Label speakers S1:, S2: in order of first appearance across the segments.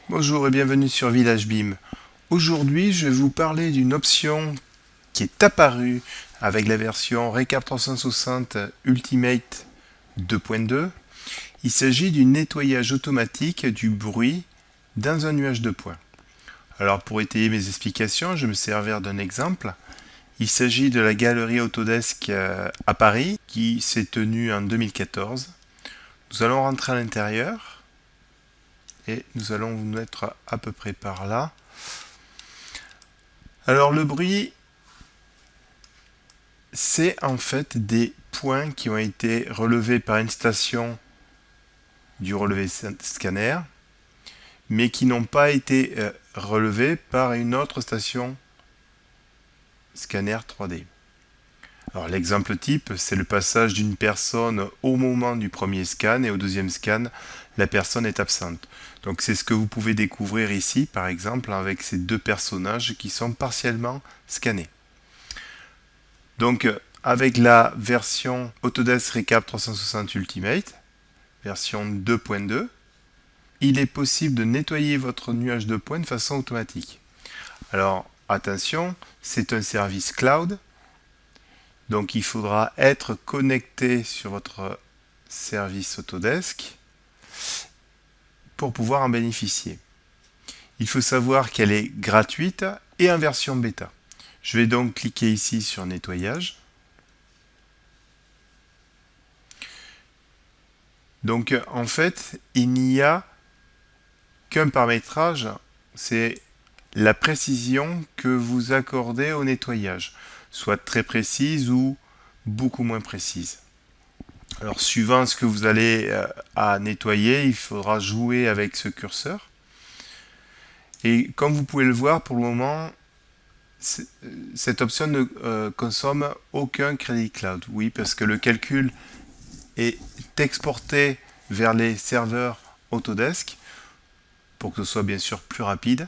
S1: Bonjour et bienvenue sur Village BIM. Aujourd'hui, je vais vous parler d'une option qui est apparue avec la version Recap 360 Ultimate 2.2. Il s'agit du nettoyage automatique du bruit dans un nuage de points. Alors pour étayer mes explications, je vais me servir d'un exemple. Il s'agit de la galerie Autodesk à Paris qui s'est tenue en 2014. Nous allons rentrer à l'intérieur. Et nous allons vous mettre à peu près par là. Alors le bruit, c'est en fait des points qui ont été relevés par une station du relevé scanner, mais qui n'ont pas été relevés par une autre station scanner 3D. Alors l'exemple type, c'est le passage d'une personne au moment du premier scan et au deuxième scan, la personne est absente. Donc c'est ce que vous pouvez découvrir ici, par exemple, avec ces deux personnages qui sont partiellement scannés. Donc avec la version Autodesk Recap 360 Ultimate, version 2.2, il est possible de nettoyer votre nuage de points de façon automatique. Alors attention, c'est un service cloud. Donc il faudra être connecté sur votre service Autodesk pour pouvoir en bénéficier. Il faut savoir qu'elle est gratuite et en version bêta. Je vais donc cliquer ici sur nettoyage. Donc en fait, il n'y a qu'un paramétrage, c'est la précision que vous accordez au nettoyage, soit très précise ou beaucoup moins précise. Alors suivant ce que vous allez à nettoyer, il faudra jouer avec ce curseur. Et comme vous pouvez le voir, pour le moment, cette option ne consomme aucun crédit cloud. Oui, parce que le calcul est exporté vers les serveurs Autodesk pour que ce soit bien sûr plus rapide.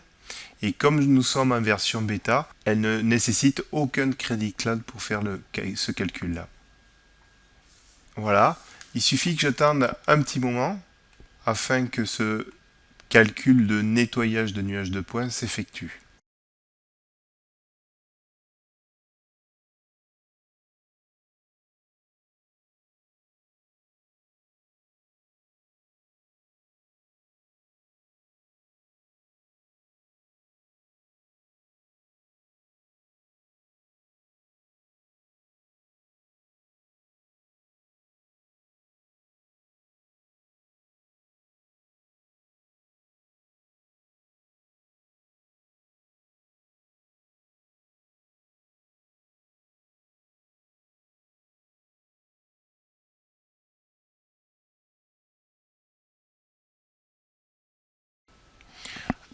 S1: Et comme nous sommes en version bêta, elle ne nécessite aucun crédit cloud pour faire ce calcul-là. Voilà, il suffit que j'attende un petit moment afin que ce calcul de nettoyage de nuages de points s'effectue.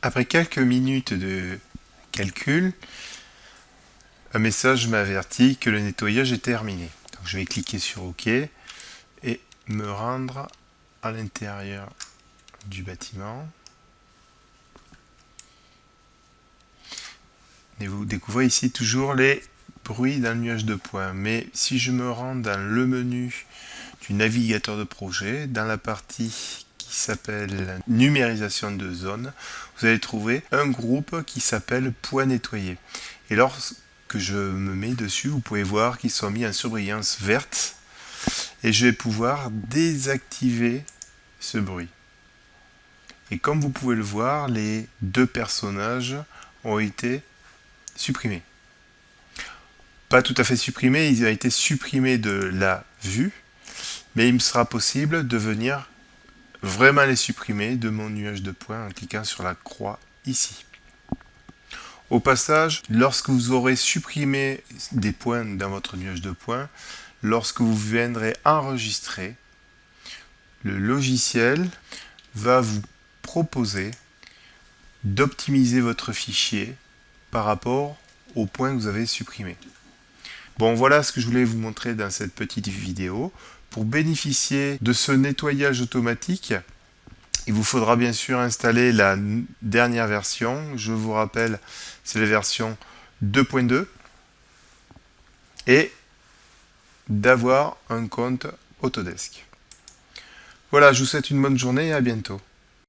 S1: Après quelques minutes de calcul, un message m'avertit que le nettoyage est terminé. Donc je vais cliquer sur OK et me rendre à l'intérieur du bâtiment. Et vous découvrez ici toujours les bruits d'un nuage de points. Mais si je me rends dans le menu du navigateur de projet, dans la partie qui s'appelle numérisation de zone, vous allez trouver un groupe qui s'appelle points nettoyés. Et lorsque je me mets dessus, vous pouvez voir qu'ils sont mis en surbrillance verte et je vais pouvoir désactiver ce bruit. Et comme vous pouvez le voir, les deux personnages ont été supprimés. Pas tout à fait supprimés, ils ont été supprimés de la vue, mais il me sera possible de venir vraiment les supprimer de mon nuage de points en cliquant sur la croix ici. Au passage, lorsque vous aurez supprimé des points dans votre nuage de points, lorsque vous viendrez enregistrer, le logiciel va vous proposer d'optimiser votre fichier par rapport aux points que vous avez supprimés. Bon, voilà ce que je voulais vous montrer dans cette petite vidéo. Pour bénéficier de ce nettoyage automatique, il vous faudra bien sûr installer la dernière version. Je vous rappelle, c'est la version 2.2 et d'avoir un compte Autodesk. Voilà, je vous souhaite une bonne journée et à bientôt.